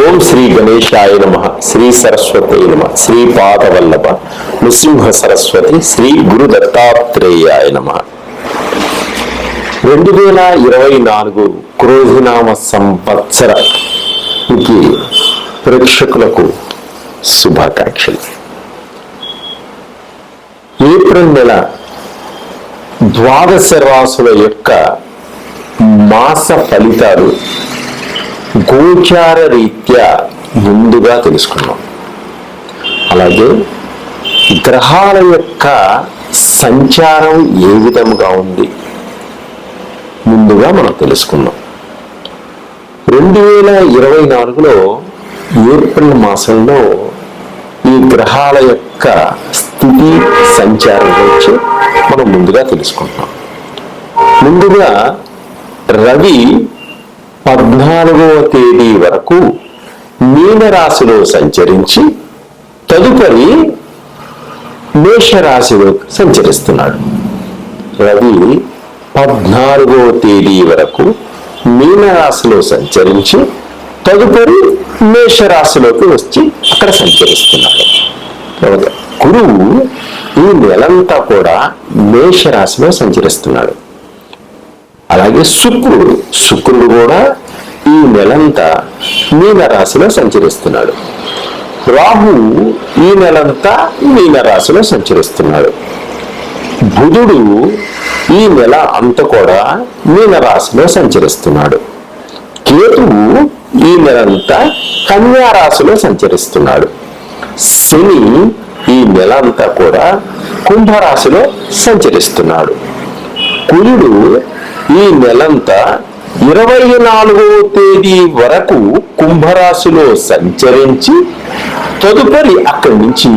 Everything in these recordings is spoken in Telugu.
ఓం శ్రీ గణేశాయ నమ, శ్రీ సరస్వతి నమ, శ్రీపాదవల్లభ నృసింహ సరస్వతి, శ్రీ గురు దత్తాత్రేయాయ నమ. 2024 క్రోధినామ సంవత్సరానికి ప్రేక్షకులకు శుభాకాంక్షలు. ఏప్రిల్ నెల ద్వాదశ రాశుల యొక్క మాస ఫలితాలు గోచార రీత్యా ముందుగా తెలుసుకున్నాం. అలాగే గ్రహాల యొక్క సంచారం ఏ విధంగా ఉంది ముందుగా మనం తెలుసుకున్నాం. 2024లో ఏప్రిల్ మాసంలో ఈ గ్రహాల యొక్క స్థితి సంచారం గురించి మనం ముందుగా తెలుసుకుంటున్నాం. ముందుగా రవి 14వ తేదీ వరకు మీనరాశిలో సంచరించి తదుపరి మేషరాశిలో సంచరిస్తున్నాడు. రవి 14వ తేదీ వరకు మీనరాశిలో సంచరించి తదుపరి మేషరాశిలోకి వచ్చి అక్కడ సంచరిస్తున్నాడు. గురువు ఈ నెలంతా కూడా మేషరాశిలో సంచరిస్తున్నాడు. అలాగే శుక్రుడు కూడా ఈ నెలంతా మీనరాశిలో సంచరిస్తున్నాడు. రాహు ఈ నెలంతా మీనరాశిలో సంచరిస్తున్నాడు. బుధుడు ఈ నెల అంతా కూడా మీనరాశిలో సంచరిస్తున్నాడు. కేతువు ఈ నెలంతా కన్యా రాశిలో సంచరిస్తున్నాడు. శని ఈ నెల అంతా కూడా కుంభరాశిలో సంచరిస్తున్నాడు. కుజుడు ఈ నెలంతా 24వ తేదీ వరకు కుంభరాశిలో సంచరించి తదుపరి అక్కడి నుంచి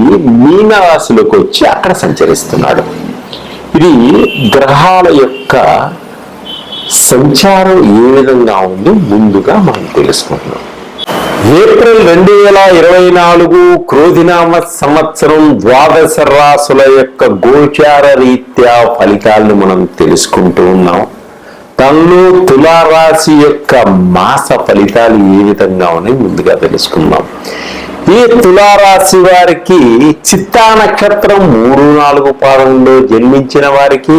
మీనరాశిలోకి వచ్చి అక్కడ సంచరిస్తున్నాడు. ఇది గ్రహాల యొక్క సంచారం ఏ విధంగా ఉంది ముందుగా మనం తెలుసుకుంటున్నాం. ఏప్రిల్ 2024 క్రోధినామ సంవత్సరం ద్వాదశ రాశుల యొక్క గోచార రీత్యా ఫలితాలను మనం తెలుసుకుంటూ ఉన్నాం. దానిలో తులారాశి యొక్క మాస ఫలితాలు ఏ విధంగా ఉన్నాయి ముందుగా తెలుసుకుందాం. ఈ తులారాశి వారికి చిత్తా నక్షత్రం 3-4 పాదంలో జన్మించిన వారికి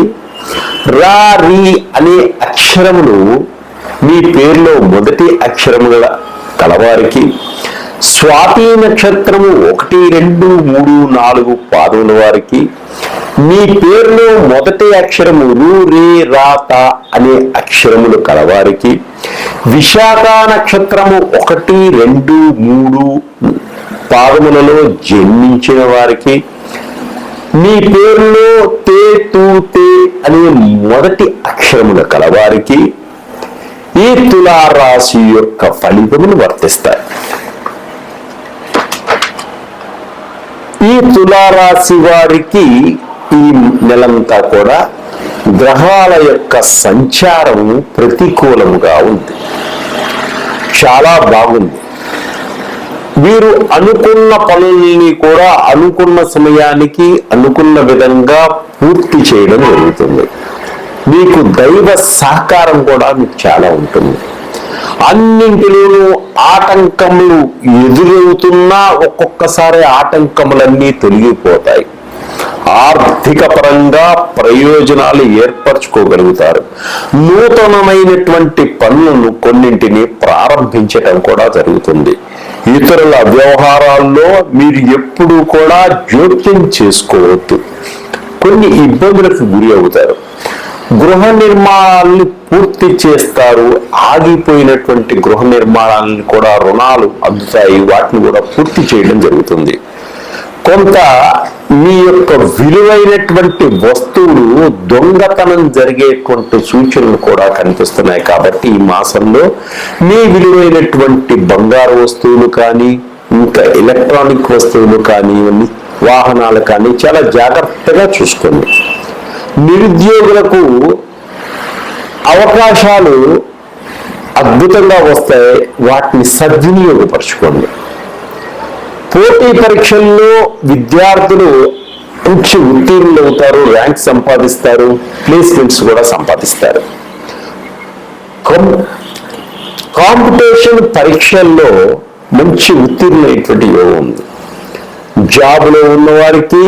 రా రీ అనే అక్షరములు మీ పేరులో మొదటి అక్షరముల కలవారికి, స్వాతి నక్షత్రము 1, 2, 3, 4 పాదముల వారికి మీ పేరులో మొదటి అక్షరము రు రే రా తా అనే అక్షరములు కలవారికి, విశాఖ నక్షత్రము 1, 2, 3 పాదములలో జన్మించిన వారికి మీ పేరులో తే తూ తే అనే మొదటి అక్షరములు కలవారికి ఈ తులారాశి యొక్క ఫలితములు వర్తిస్తాయి. ఈ తులారాశి వారికి ఈ నెలంతా కూడా గ్రహాల యొక్క సంచారం ప్రతికూలముగా ఉంది, చాలా బాగుంది. వీరు అనుకున్న పనుల్ని కూడా అనుకున్న సమయానికి అనుకున్న విధంగా పూర్తి చేయడం జరుగుతుంది. మీకు దైవ సహకారం కూడా మీకు చాలా ఉంటుంది. అన్నింటిలోనూ ఆటంకములు ఎదురవుతున్నా ఒక్కొక్కసారి ఆటంకములన్నీ తొలగిపోతాయి. ఆర్థిక పరంగా ప్రయోజనాలు ఏర్పరచుకోగలుగుతారు. నూతనమైనటువంటి పనులను కొన్నింటిని ప్రారంభించడం కూడా జరుగుతుంది. ఇతరుల వ్యవహారాల్లో మీరు ఎప్పుడూ కూడా జోక్యం చేసుకోవద్దు. కొన్ని ఇబ్బందులకు గురి అవుతారు. గృహ నిర్మాణాలను పూర్తి చేస్తారు. ఆగిపోయినటువంటి గృహ నిర్మాణాలను కూడా రుణాలు అందుతాయి, వాటిని కూడా పూర్తి చేయడం జరుగుతుంది. కొంత మీ యొక్క విలువైనటువంటి వస్తువులు దొంగతనం జరిగేటువంటి సూచనలు కూడా కనిపిస్తున్నాయి. కాబట్టి ఈ మాసంలో మీ విలువైనటువంటి బంగారు వస్తువులు కానీ ఇంకా ఎలక్ట్రానిక్ వస్తువులు కానీ వాహనాలు కానీ చాలా జాగ్రత్తగా చూసుకోండి. నిరుద్యోగులకు అవకాశాలు అద్భుతంగా వస్తాయి, వాటిని సద్వినియోగపరచుకోండి. పోటీ పరీక్షల్లో విద్యార్థులు మంచి ఉత్తీర్ణులు అవుతారు, ర్యాంక్ సంపాదిస్తారు, ప్లేస్మెంట్స్ కూడా సంపాదిస్తారు. కాంపిటీషన్ పరీక్షల్లో మంచి ఉత్తీర్ణమైనటువంటి యోగం ఉంది. జాబ్లో ఉన్న వారికి,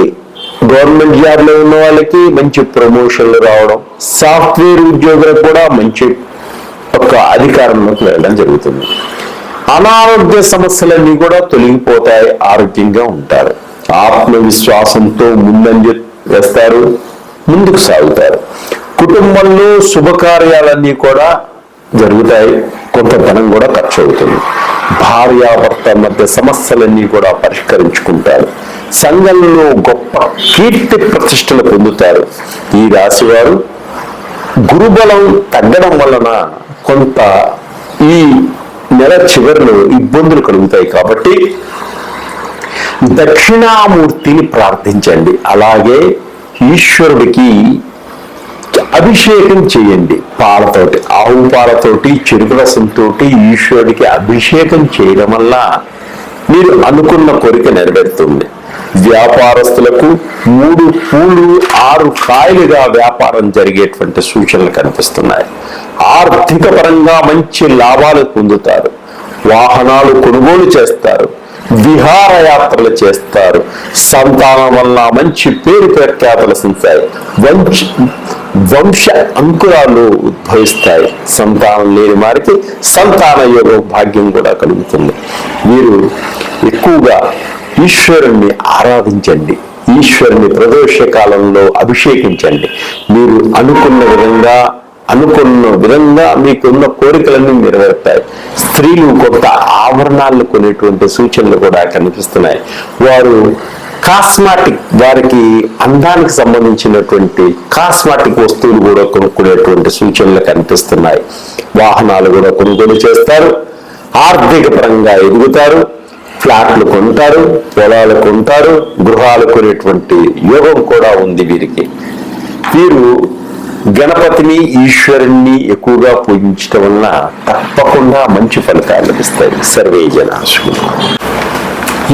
గవర్నమెంట్ జాబ్లో ఉన్న వాళ్ళకి మంచి ప్రమోషన్లు రావడం, సాఫ్ట్వేర్ ఉద్యోగులకు కూడా మంచి ఒక అధికారంలోకి వెళ్ళడం జరుగుతుంది. అనారోగ్య సమస్యలన్నీ కూడా తొలగిపోతాయి, ఆరోగ్యంగా ఉంటారు, ఆత్మవిశ్వాసంతో ముందంజ వేస్తారు, ముందుకు సాగుతారు. కుటుంబంలో శుభకార్యాలన్నీ కూడా జరుగుతాయి, కొంత ధనం కూడా ఖర్చు అవుతుంది. భార్యాభర్త మధ్య సమస్యలన్నీ కూడా పరిష్కరించుకుంటారు. సంఘంలో గొప్ప కీర్తి ప్రతిష్టలు పొందుతారు. ఈ రాశి వారు గురుబలం తగ్గడం వలన కొంత ఈ నెల చివరిలో ఇబ్బందులు కలుగుతాయి. కాబట్టి దక్షిణామూర్తిని ప్రార్థించండి. అలాగే ఈశ్వరుడికి అభిషేకం చేయండి. పాలతోటి, ఆవు పాలతోటి, చెరుకు రసంతో ఈశ్వరుడికి అభిషేకం చేయడం వల్ల మీరు అనుకున్న కోరిక నెరవేరుతుంది. వ్యాపారస్తులకు 3 పూలు 6 కాయలుగా వ్యాపారం జరిగేటువంటి సూచనలు కనిపిస్తున్నాయి. ఆర్థిక పరంగా మంచి లాభాలు పొందుతారు. వాహనాలు కొనుగోలు చేస్తారు, విహారయాత్రలు చేస్తారు. సంతానం వల్ల మంచి పేరు ప్రఖ్యాతలు సంతాయి. వంశ అంకురాలు ఉద్భవిస్తాయి. సంతానం లేని వారికి సంతాన యోగ భాగ్యం కూడా కలుగుతుంది. మీరు ఎక్కువగా ఈశ్వరుణ్ణి ఆరాధించండి. ఈశ్వరుని ప్రదోష కాలంలో అభిషేకించండి. మీరు అనుకున్న విధంగా మీకున్న కోరికలన్నీ నెరవేరుతాయి. స్త్రీలు కొత్త ఆభరణాలను కొనేటువంటి సూచనలు కూడా కనిపిస్తున్నాయి. వారు కాస్మాటిక్, వారికి అందానికి సంబంధించినటువంటి కాస్మాటిక్ వస్తువులు కూడా కొనుక్కునేటువంటి సూచనలు కనిపిస్తున్నాయి. వాహనాలు కూడా కొనుగోలు చేస్తారు. ఆర్థిక పరంగా ఎదుగుతారు. ఫ్లాట్లు కొంటారు, పొలాలు కొంటారు, గృహాలు కొనేటువంటి యోగం కూడా ఉంది వీరికి. వీరు గణపతిని, ఈశ్వరుణ్ణి ఎక్కువగా పూజించడం వలన తప్పకుండా మంచి ఫలితాలు లభిస్తాయి. సర్వే జనా సుఖినో.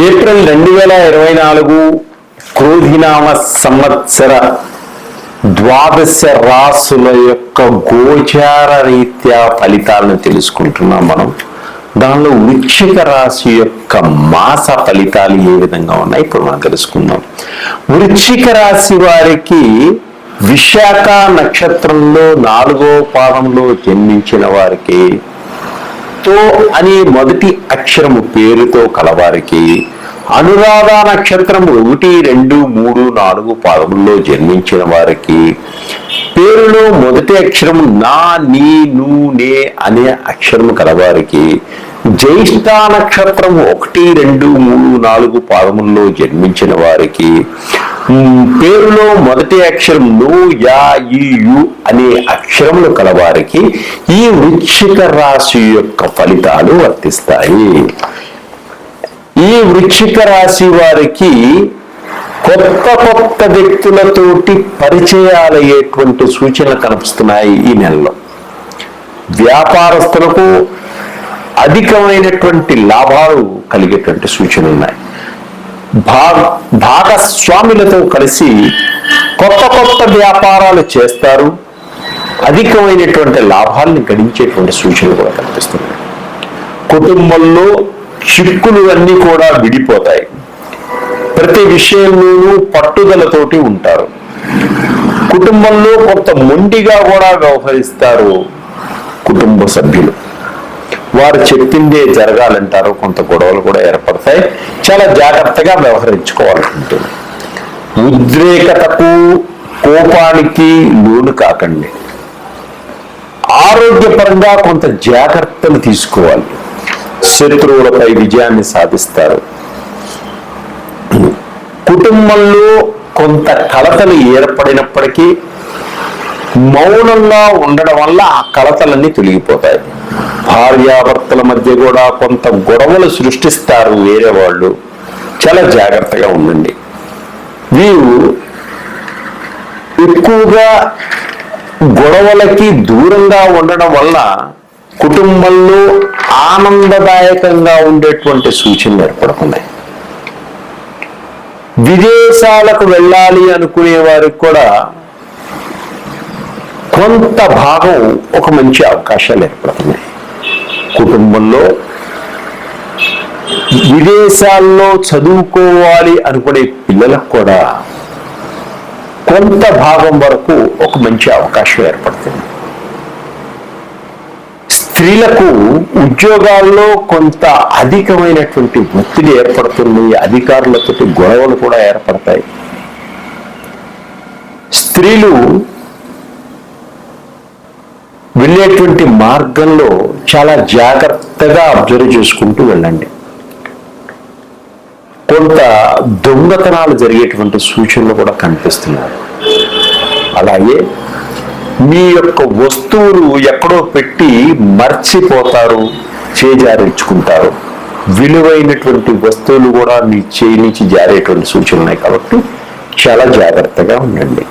ఏప్రిల్ 2024 క్రోధినామ సంవత్సర 12 రాసుల యొక్క గోచార రీత్యా ఫలితాలను తెలుసుకుంటున్నాం మనం. దానిలో వృశ్చిక రాశి యొక్క మాస ఫలితాలు ఏ విధంగా ఉన్నాయి ఇప్పుడు మనం తెలుసుకుందాం. వృశ్చిక రాశి వారికి విశాఖ నక్షత్రంలో 4వ పాదంలో జన్మించిన వారికి, తో అని మొదటి అక్షరము పేరుతో కలవారికి, అనురాధ నక్షత్రము 1, 2, 3, 4 పాదముల్లో జన్మించిన వారికి, పేరులో మొదటి అక్షరం నా, నీ, ను, నే అనే అక్షరము కలవారికి, జ్యేష్ఠ నక్షత్రము 1, 2, 3, 4 పాదముల్లో జన్మించిన వారికి, పేరులో మొదటి అక్షరం ను, యా, ఈ, యు అనే అక్షరములు కలవారికి ఈ వృశ్చిక రాశి యొక్క ఫలితాలు వర్తిస్తాయి. ఈ వృశ్చిక రాశి వారికి కొత్త వ్యక్తులతోటి పరిచయాలయ్యేటువంటి సూచనలు కనిపిస్తున్నాయి ఈ నెలలో. వ్యాపారస్తులకు అధికమైనటువంటి లాభాలు కలిగేటువంటి సూచనలు ఉన్నాయి. భాగస్వాములతో కలిసి కొత్త వ్యాపారాలు చేస్తారు. అధికమైనటువంటి లాభాలను గడించేటువంటి సూచనలు కూడా కనిపిస్తున్నాయి. కుటుంబంలో చిక్కులు అన్నీ కూడా విడిపోతాయి. ప్రతి విషయంలోనూ పట్టుదలతోటి ఉంటారు. కుటుంబంలో కొంత మొండిగా కూడా వ్యవహరిస్తారు కుటుంబ సభ్యులు. వారు చెప్పిందే జరగాలంటారు. కొంత గొడవలు కూడా ఏర్పడతాయి. చాలా జాగ్రత్తగా వ్యవహరించుకోవాల్సి ఉంటుంది. ఉద్రేకతకు, కోపానికి లోను కాకండి. ఆరోగ్యపరంగా కొంత జాగ్రత్తలు తీసుకోవాలి. శత్రువులపై విజయాన్ని సాధిస్తారు. కుటుంబంలో కొంత కలతలు ఏర్పడినప్పటికీ మౌనంగా ఉండడం వల్ల ఆ కలతలన్నీ తొలగిపోతాయి. భార్యాభర్తల మధ్య కూడా కొంత గొడవలు సృష్టిస్తారు వేరే వాళ్ళు. చాలా జాగ్రత్తగా ఉండండి. వీరు ఎక్కువగా గొడవలకి దూరంగా ఉండడం వల్ల కుటుంబంలో ఆనందదాయకంగా ఉండేటువంటి సూచనలు ఏర్పడుతున్నాయి. విదేశాలకు వెళ్ళాలి అనుకునే వారికి కూడా కొంత భాగం ఒక మంచి అవకాశాలు ఏర్పడుతున్నాయి. కుటుంబంలో విదేశాల్లో చదువుకోవాలి అనుకునే పిల్లలకు కూడా కొంత భాగం వరకు ఒక మంచి అవకాశం ఏర్పడుతుంది. స్త్రీలకు ఉద్యోగాల్లో కొంత అధికమైనటువంటి ఒత్తిడి ఏర్పడుతుంది, అధికారులతో గొడవలు కూడా ఏర్పడతాయి. స్త్రీలు వెళ్ళేటువంటి మార్గంలో చాలా జాగ్రత్తగా అబ్జర్వ్ చేసుకుంటూ వెళ్ళండి. కొంత దొంగతనాలు జరిగేటువంటి సూచనలు కూడా కనిపిస్తున్నాయి. అలాగే మీ యొక్క వస్తువులు ఎక్కడో పెట్టి మర్చిపోతారు, చేజారించుకుంటారు. విలువైనటువంటి వస్తువులు కూడా మీ చేయి నుంచి జారేటువంటి సూచనలు ఉన్నాయి కాబట్టి చాలా జాగ్రత్తగా ఉండండి.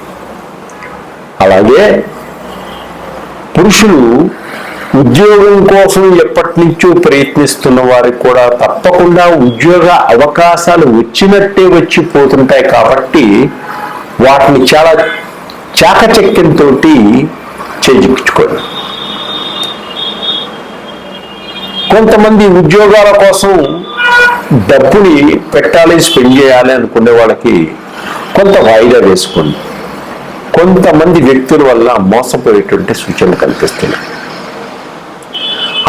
అలాగే పురుషులు ఉద్యోగం కోసం ఎప్పటి నుంచో ప్రయత్నిస్తున్న వారికి కూడా తప్పకుండా ఉద్యోగ అవకాశాలు వచ్చినట్టే వచ్చిపోతుంటాయి కాబట్టి వాటిని చాలా చాకచక్యంతో చేజిక్కించుకోండి. కొంతమంది ఉద్యోగాల కోసం డబ్బుని పెట్టాలి, స్పెండ్ చేయాలి అనుకునే వాళ్ళకి కొంత వాయిదా వేసుకోండి. కొంతమంది వ్యక్తుల వల్ల మోసపోయేటువంటి సూచనలు కనిపిస్తున్నాయి.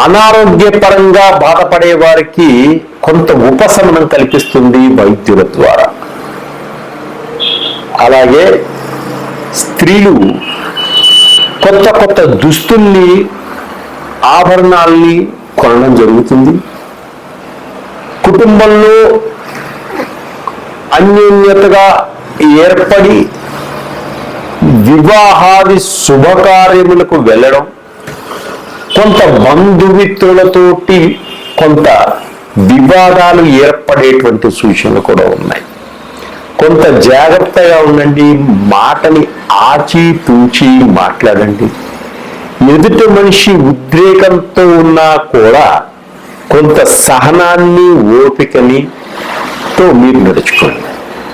అనారోగ్యపరంగా బాధపడే వారికి కొంత ఉపశమనం కల్పిస్తుంది వైద్యుల ద్వారా. అలాగే స్త్రీలు కొత్త కొత్త దుస్తుల్ని, ఆభరణాల్ని కొనడం జరుగుతుంది. కుటుంబంలో అన్యోన్యతగా ఏర్పడి వివాహాది శుభకార్యములకు వెళ్ళడం, కొంత బంధుమిత్రులతోటి కొంత వివాదాలు ఏర్పడేటువంటి సూచనలు కూడా ఉన్నాయి. కొంత జాగ్రత్తగా ఉండండి. మాటని ఆచితూచి మాట్లాడండి. ఎదుటి మనిషి ఉద్రేకంతో ఉన్నా కూడా కొంత సహనాన్ని, ఓపికని తో మీరు నడుచుకోండి.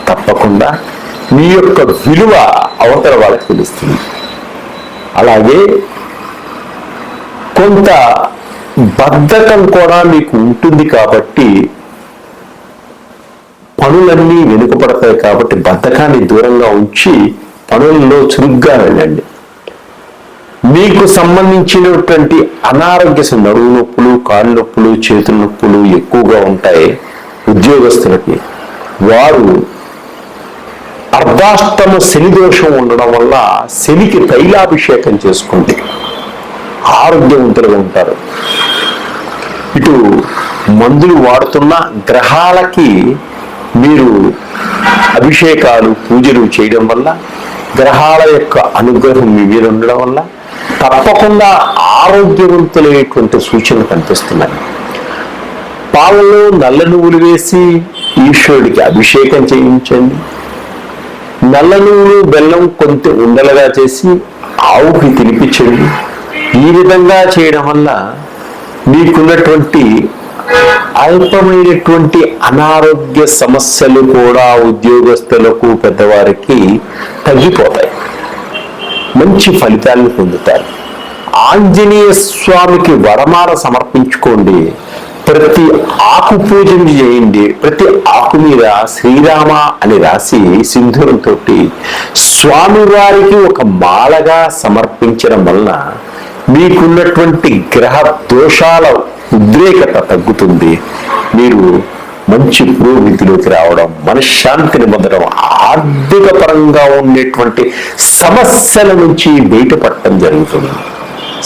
తప్పకుండా మీ యొక్క విలువ అవతల వాళ్ళకి తెలుస్తుంది. అలాగే కొంత బద్ధకం కూడా మీకు ఉంటుంది కాబట్టి పనులన్నీ వెనుకపడతాయి కాబట్టి బద్ధకాన్ని దూరంగా ఉంచి పనుల్లో చురుగ్గా వెళ్ళండి. మీకు సంబంధించినటువంటి అనారోగ్య నడుము నొప్పులు, కాళ్ళు నొప్పులు, చేతుల నొప్పులు ఎక్కువగా ఉంటాయి ఉద్యోగస్తులకి. వారు అర్ధాష్టమ శని దోషం ఉండడం వల్ల శనికి తైలాభిషేకం చేసుకోండి, ఆరోగ్యవంతులుగా ఉంటారు. ఇటు మందులు వాడుతున్న గ్రహాలకి మీరు అభిషేకాలు, పూజలు చేయడం వల్ల, గ్రహాల యొక్క అనుగ్రహం మీ మీద ఉండడం వల్ల తప్పకుండా ఆరోగ్యవంతులైనటువంటి సూచనలు కనిపిస్తున్నాయి. పాలలో నల్ల నువ్వులు వేసి ఈశ్వరుడికి అభిషేకం చేయించండి. నల్ల నువ్వులు, బెల్లం కొంత ఉండలుగా చేసి ఆవుకి తినిపించండి. ఈ విధంగా చేయడం వల్ల మీకున్నటువంటి అల్పమైనటువంటి అనారోగ్య సమస్యలు కూడా ఉద్యోగస్తులకు, పెద్దవారికి తగ్గిపోతాయి. మంచి ఫలితాలను పొందుతారు. ఆంజనేయ స్వామికి వరమాల సమర్పించుకోండి. ప్రతి ఆకు పూజను చేయండి. ప్రతి ఆకు మీద శ్రీరామ అని రాసి సింధూరంతో స్వామివారికి ఒక మాలగా సమర్పించడం వలన మీకున్నటువంటి గ్రహ దోషాల ఉద్రేకత తగ్గుతుంది. మీరు మంచి పురోగతిలోకి రావడం, మనశ్శాంతిని పొందడం, ఆర్థిక పరంగా ఉండేటువంటి సమస్యల నుంచి బయటపడటం జరుగుతుంది.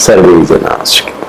సర్వే జనాసుఖినః.